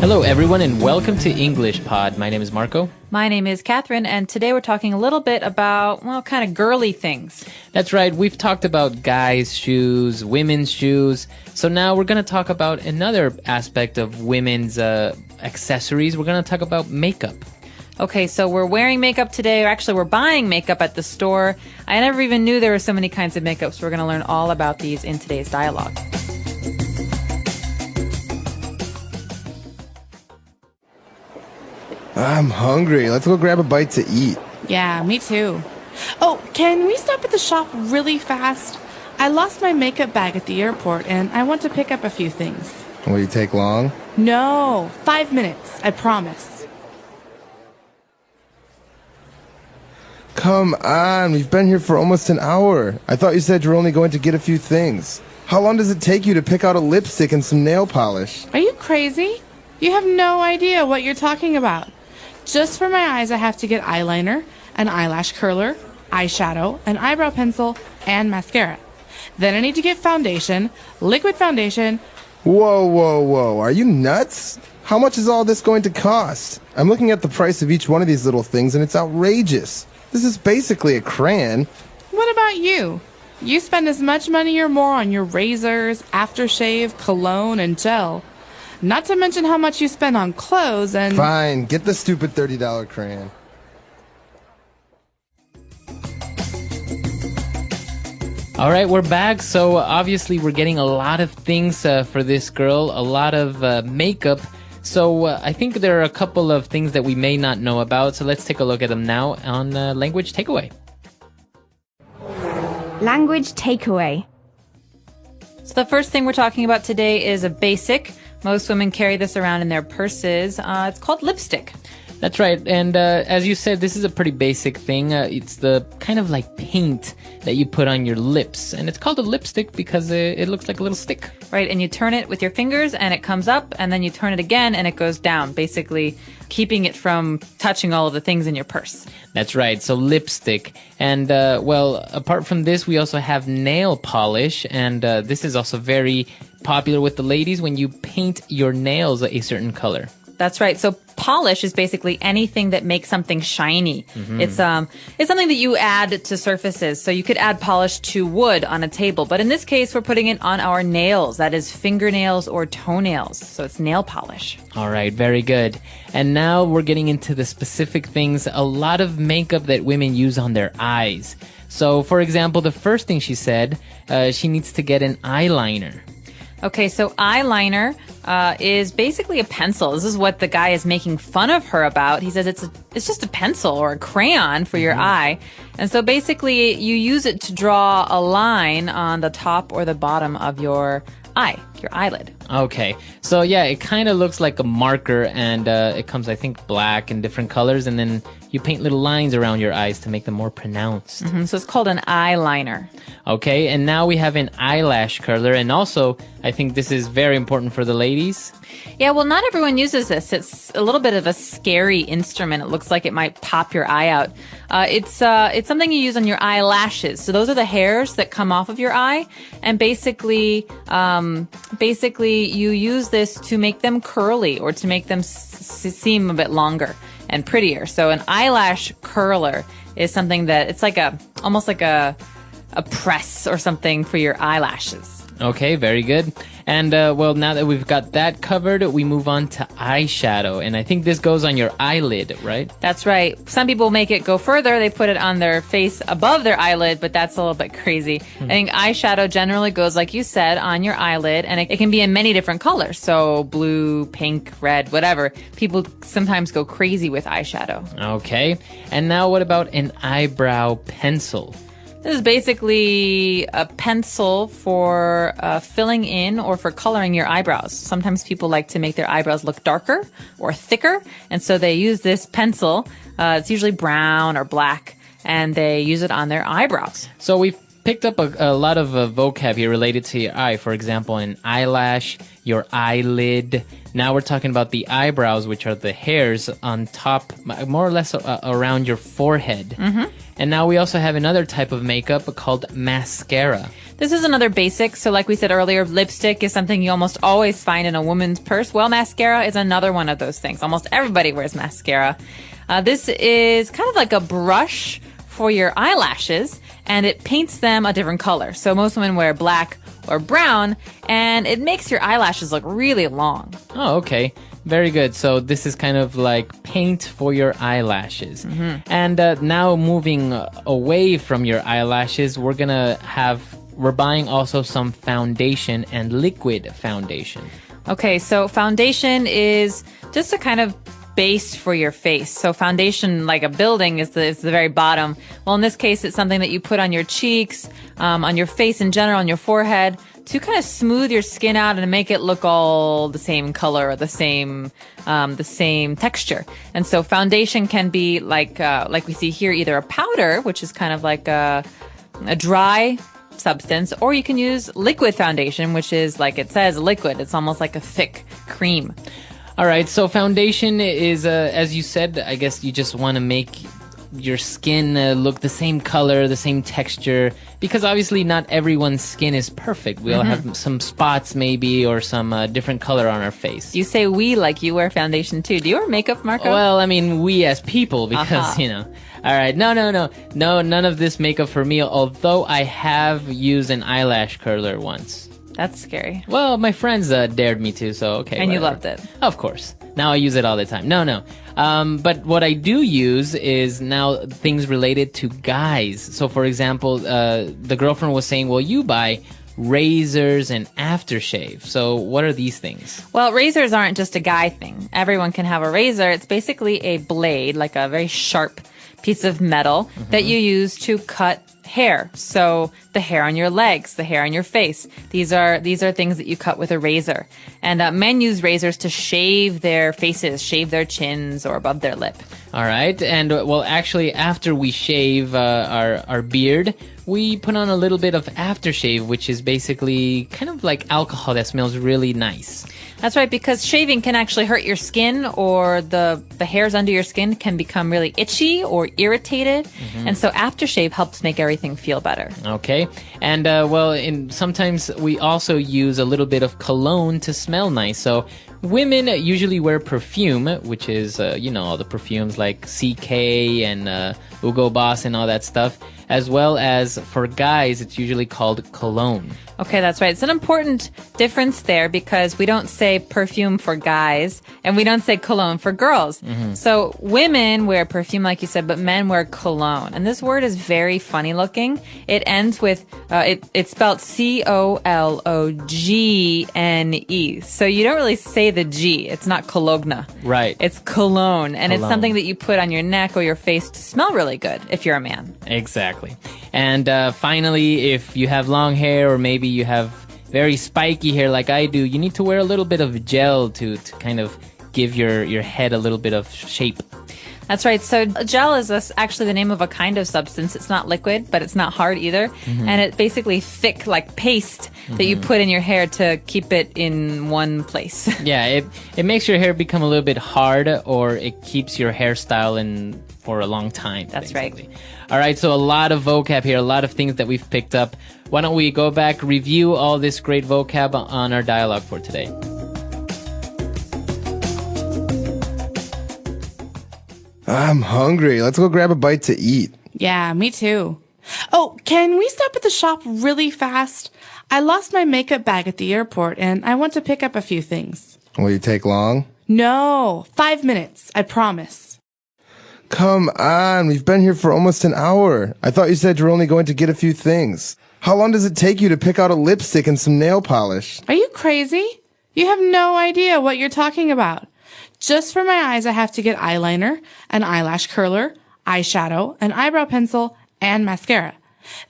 Hello, everyone, and welcome to English Pod. My name is Marco. My name is Catherine, and today we're talking a little bit about, well, kind of girly things. That's right. We've talked about guys' shoes, women's shoes. So now we're going to talk about another aspect of women's accessories. We're going to talk about makeup. Okay, so we're wearing makeup today, or actually we're buying makeup at the store. I never even knew there were so many kinds of makeup, so we're going to learn all about these in today's dialogue. I'm hungry. Let's go grab a bite to eat. Yeah, me too. Oh, can we stop at the shop really fast? I lost my makeup bag at the airport, and I want to pick up a few things. Will you take long? No, 5 minutes, I promise. Come on, we've been here for almost an hour. I thought you said you were only going to get a few things. How long does it take you to pick out a lipstick and some nail polish? Are you crazy? You have no idea what you're talking about. Just for my eyes, I have to get eyeliner, an eyelash curler, eyeshadow, an eyebrow pencil, and mascara. Then I need to get foundation, liquid foundation. Whoa. Are you nuts? How much is all this going to cost? I'm looking at the price of each one of these little things, and it's outrageous. This is basically a crayon. What about you? You spend as much money or more on your razors, aftershave, cologne, and gel. Not to mention how much you spend on clothes and... Fine, get the stupid $30 crayon. All right, we're back. So obviously we're getting a lot of things for this girl, a lot of makeup. So I think there are a couple of things that we may not know about. So let's take a look at them now on Language Takeaway. Language Takeaway. So the first thing we're talking about today is a basic. Most women carry this around in their purses. It's called lipstick. That's right. And as you said, this is a pretty basic thing. It's the kind of like paint that you put on your lips. And it's called a lipstick because it looks like a little stick. Right, and you turn it with your fingers and it comes up, and then you turn it again and it goes down, basically keeping it from touching all of the things in your purse. That's right, so lipstick. And, well, apart from this, we also have nail polish. And this is also very popular with the ladies when you paint your nails a certain color. That's right. So polish is basically anything that makes something shiny. Mm-hmm. It's something that you add to surfaces. So you could add polish to wood on a table, but in this case, we're putting it on our nails. That is fingernails or toenails. So it's nail polish. All right. Very good. And now we're getting into the specific things, a lot of makeup that women use on their eyes. So for example, the first thing she said, she needs to get an eyeliner. Okay, so eyeliner is basically a pencil. This is what the guy is making fun of her about. He says it's just a pencil or a crayon for your eye. And so basically you use it to draw a line on the top or the bottom of your eye, your eyelid. Okay, so yeah, it kind of looks like a marker, and it comes, I think, black and different colors, and then you paint little lines around your eyes to make them more pronounced. Mm-hmm, so it's called an eyeliner. Okay, and now we have an eyelash curler, and also, I think this is very important for the ladies. Yeah, well, not everyone uses this. It's a little bit of a scary instrument. It looks like it might pop your eye out. It's something you use on your eyelashes. So those are the hairs that come off of your eye, and basically you use this to make them curly or to make them seem a bit longer and prettier. So an eyelash curler is something that it's like almost like a press or something for your eyelashes. Okay, very good. And, well, now that we've got that covered, we move on to eyeshadow. And I think this goes on your eyelid, right? That's right. Some people make it go further. They put it on their face above their eyelid, but that's a little bit crazy. I think eyeshadow generally goes, like you said, on your eyelid, and it can be in many different colors. So blue, pink, red, whatever. People sometimes go crazy with eyeshadow. Okay. And now what about an eyebrow pencil? This is basically a pencil for filling in or for coloring your eyebrows. Sometimes people like to make their eyebrows look darker or thicker, and so they use this pencil. It's usually brown or black, and they use it on their eyebrows. So we've picked up a lot of vocab here related to your eye. For example, an eyelash, your eyelid. Now we're talking about the eyebrows, which are the hairs on top, more or less around your forehead. Mm-hmm. And now we also have another type of makeup called mascara. This is another basic. So like we said earlier, lipstick is something you almost always find in a woman's purse. Well, mascara is another one of those things. Almost everybody wears mascara. This is kind of like a brush for your eyelashes, and it paints them a different color. So most women wear black or brown, and it makes your eyelashes look really long. Oh, okay. Very good. So this is kind of like paint for your eyelashes. And now moving away from your eyelashes, we're buying also some foundation and liquid foundation. Okay, so foundation is just a kind of base for your face. So foundation, like a building, is the very bottom. Well, in this case, it's something that you put on your cheeks, on your face in general, on your forehead, to kind of smooth your skin out and make it look all the same color or the same texture. And so foundation can be like we see here, either a powder, which is kind of like a dry substance, or you can use liquid foundation, which is, like it says, liquid. It's almost like a thick cream. All right, so foundation is, as you said, I guess you just want to make your skin look the same color, the same texture, because obviously not everyone's skin is perfect. We all have some spots maybe, or some different color on our face. You say we like you wear foundation too. Do you wear makeup, Marco? Well, I mean, we as people, because, you know. All right, no, none of this makeup for me, although I have used an eyelash curler once. That's scary. Well, my friends dared me to, so okay. And whatever. you loved it. Of course. Now I use it all the time. No. But what I do use is now things related to guys. So, for example, the girlfriend was saying, well, you buy razors and aftershave. So what are these things? Well, razors aren't just a guy thing. Everyone can have a razor. It's basically a blade, like a very sharp piece of metal that you use to cut hair. So the hair on your legs, the hair on your face. These are things that you cut with a razor. And men use razors to shave their faces, shave their chins, or above their lip. All right. And well, actually, after we shave our beard, we put on a little bit of aftershave, which is basically kind of like alcohol that smells really nice. That's right, because shaving can actually hurt your skin, or the hairs under your skin can become really itchy or irritated. And so aftershave helps make everything feel better. Okay. And sometimes we also use a little bit of cologne to smell nice. So women usually wear perfume, which is, all the perfumes like CK and Hugo Boss and all that stuff, as well as for guys, it's usually called cologne. Okay, that's right. It's an important difference there, because we don't say perfume for guys and we don't say cologne for girls. So women wear perfume, like you said, but men wear cologne. And this word is very funny looking. It ends with, it's spelled C-O-L-O-G-N-E. So you don't really say the G. It's not cologne. Right. It's cologne. And Cologne. It's something that you put on your neck or your face to smell really good if you're a man. Exactly. And finally, if you have long hair, or maybe you have very spiky hair like I do, you need to wear a little bit of gel to kind of give your head a little bit of shape. That's right. So gel is actually the name of a kind of substance. It's not liquid, but it's not hard either. And it's basically thick, like paste that you put in your hair to keep it in one place. Yeah, it makes your hair become a little bit hard, or it keeps your hairstyle in for a long time. That's basically. right. All right, so a lot of vocab here, a lot of things that we've picked up. Why don't we go back, review all this great vocab on our dialogue for today. I'm hungry. Let's go grab a bite to eat. Yeah, me too. Oh, can we stop at the shop really fast? I lost my makeup bag at the airport, and I want to pick up a few things. Will you take long? No, 5 minutes, I promise. Come on, we've been here for almost an hour. I thought you said you're only going to get a few things. How long does it take you to pick out a lipstick and some nail polish? Are you crazy? You have no idea what you're talking about. Just for my eyes, I have to get eyeliner, an eyelash curler, eyeshadow, an eyebrow pencil, and mascara.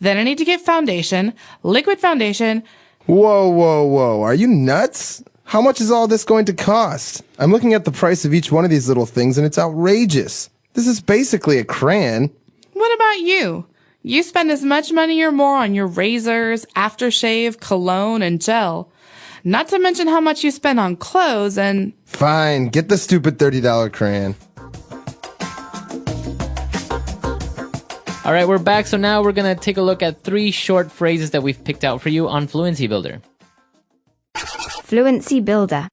Then I need to get foundation, liquid foundation. Whoa. Are you nuts? How much is all this going to cost? I'm looking at the price of each one of these little things, and it's outrageous. This is basically a crayon. What about you? You spend as much money or more on your razors, aftershave, cologne, and gel. Not to mention how much you spend on clothes and... Fine, get the stupid $30 crayon. All right, we're back. So now we're going to take a look at 3 short phrases that we've picked out for you on Fluency Builder. Fluency Builder.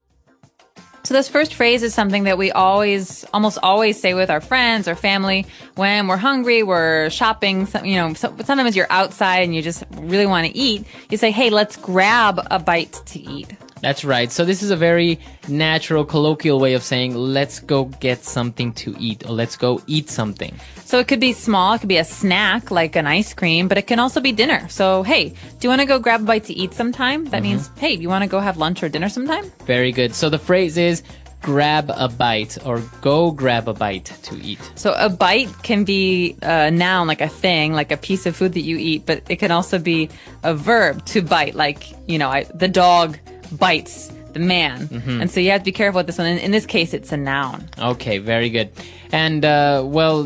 So this first phrase is something that we almost always say with our friends or family when we're hungry, we're shopping, sometimes you're outside and you just really want to eat. You say, hey, let's grab a bite to eat. That's right. So this is a very natural, colloquial way of saying, let's go get something to eat, or let's go eat something. So it could be small, it could be a snack like an ice cream, but it can also be dinner. So, hey, do you want to go grab a bite to eat sometime? That means, hey, you want to go have lunch or dinner sometime? Very good. So the phrase is grab a bite, or go grab a bite to eat. So a bite can be a noun, like a thing, like a piece of food that you eat, but it can also be a verb, to bite, like, the dog bites the man. And so you have to be careful with this one. In this case, it's a noun. Okay, very good. And,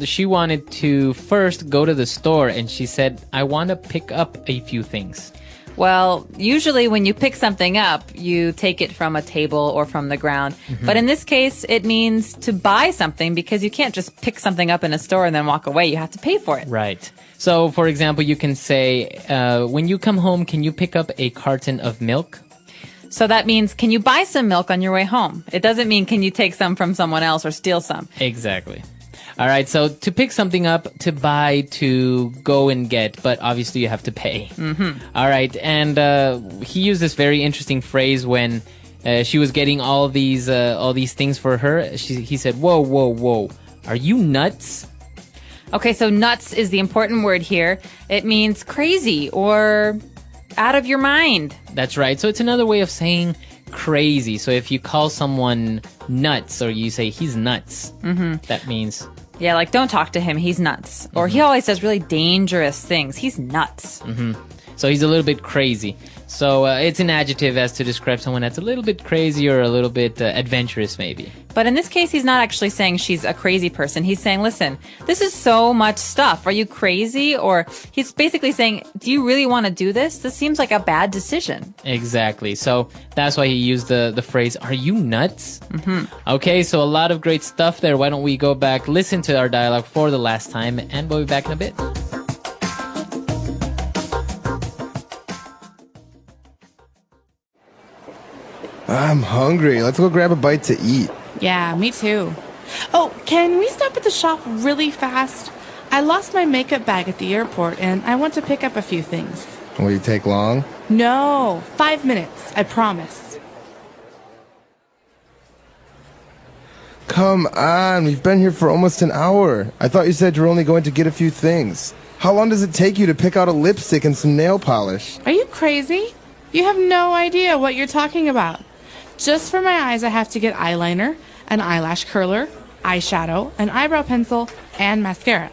she wanted to first go to the store, and she said, I want to pick up a few things. Well, usually when you pick something up, you take it from a table or from the ground. But in this case, it means to buy something, because you can't just pick something up in a store and then walk away. You have to pay for it. Right. So, for example, you can say, when you come home, can you pick up a carton of milk? So that means, can you buy some milk on your way home? It doesn't mean, can you take some from someone else or steal some? Exactly. All right, so to pick something up, to buy, to go and get, but obviously you have to pay. All right, and he used this very interesting phrase when she was getting all these things for her. He said, whoa, whoa, whoa, are you nuts? Okay, so nuts is the important word here. It means crazy or out of your mind. That's right. So it's another way of saying crazy. So if you call someone nuts, or you say he's nuts, that means... Yeah, like don't talk to him, he's nuts. Or he always says really dangerous things. He's nuts. So he's a little bit crazy. So it's an adjective as to describe someone that's a little bit crazy or a little bit adventurous maybe. But in this case, he's not actually saying she's a crazy person. He's saying, listen, this is so much stuff. Are you crazy? Or he's basically saying, do you really want to do this? This seems like a bad decision. Exactly. So that's why he used the phrase, are you nuts? Okay, so a lot of great stuff there. Why don't we go back, listen to our dialogue for the last time, and we'll be back in a bit. I'm hungry. Let's go grab a bite to eat. Yeah, me too. Oh, can we stop at the shop really fast? I lost my makeup bag at the airport, and I want to pick up a few things. Will you take long? No, 5 minutes, I promise. Come on, we've been here for almost an hour. I thought you said you were only going to get a few things. How long does it take you to pick out a lipstick and some nail polish? Are you crazy? You have no idea what you're talking about. Just for my eyes, I have to get eyeliner, an eyelash curler, eyeshadow, an eyebrow pencil, and mascara.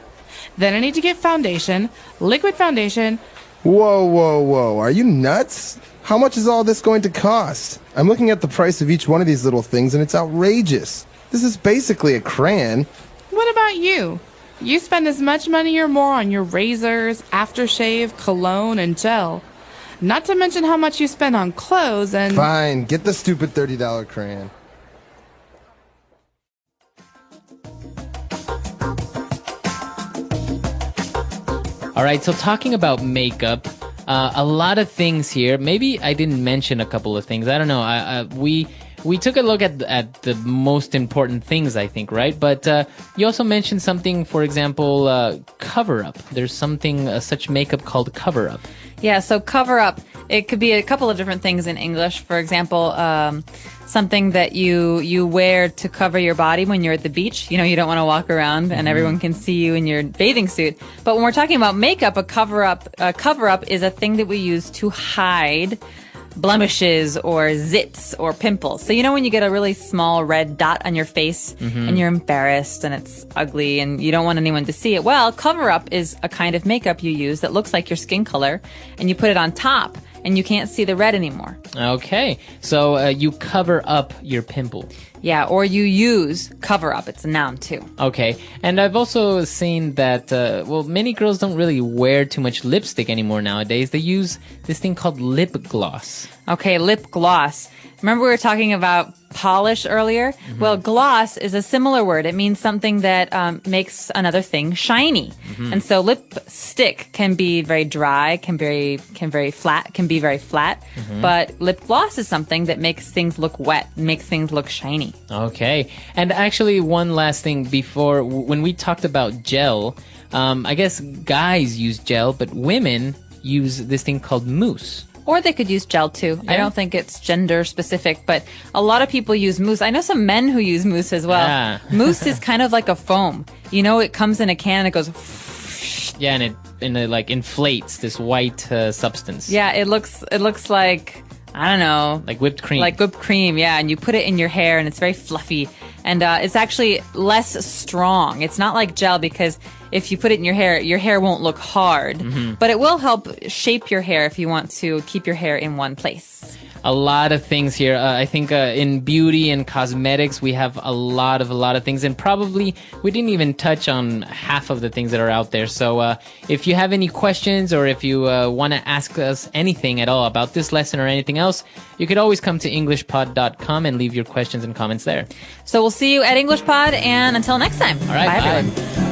Then I need to get foundation, liquid foundation. Whoa, whoa, whoa. Are you nuts? How much is all this going to cost? I'm looking at the price of each one of these little things, and it's outrageous. This is basically a crayon. What about you? You spend as much money or more on your razors, aftershave, cologne, and gel. Not to mention how much you spend on clothes and... Fine, get the stupid $30 crayon. All right, so talking about makeup, a lot of things here. Maybe I didn't mention a couple of things. I don't know. We took a look at the most important things, I think, right? But you also mentioned something, for example, cover-up. There's something, such makeup called cover-up. Yeah, so cover up, it could be a couple of different things in English. For example, something that you wear to cover your body when you're at the beach. You know, you don't want to walk around and everyone can see you in your bathing suit. But when we're talking about makeup, a cover up is a thing that we use to hide blemishes or zits or pimples. So you know when you get a really small red dot on your face and you're embarrassed and it's ugly and you don't want anyone to see it? Well, cover up is a kind of makeup you use that looks like your skin color, and you put it on top and you can't see the red anymore. Okay, so you cover up your pimple. Yeah, or you use cover up. It's a noun too. Okay, and I've also seen that, many girls don't really wear too much lipstick anymore nowadays. They use this thing called lip gloss. Okay, lip gloss. Remember we were talking about polish earlier. Well, gloss is a similar word. It means something that makes another thing shiny. And so lipstick can be very dry, can be very flat. But lip gloss is something that makes things look wet, makes things look shiny. Okay. And actually, one last thing before, when we talked about gel, I guess guys use gel, but women use this thing called mousse. Or they could use gel too. Yeah. I don't think it's gender specific, but a lot of people use mousse. I know some men who use mousse as well. Yeah. Mousse is kind of like a foam. You know, it comes in a can and it goes. Yeah, and it like inflates this white substance. Yeah, it looks like, I don't know. Like whipped cream. Like whipped cream, yeah. And you put it in your hair and it's very fluffy. And it's actually less strong. It's not like gel because if you put it in your hair won't look hard. But it will help shape your hair if you want to keep your hair in one place. A lot of things here. I think in beauty and cosmetics, we have a lot of things. And probably we didn't even touch on half of the things that are out there. So if you have any questions or if you want to ask us anything at all about this lesson or anything else, you could always come to EnglishPod.com and leave your questions and comments there. So we'll see you at EnglishPod, and until next time. All right, bye bye. everyone.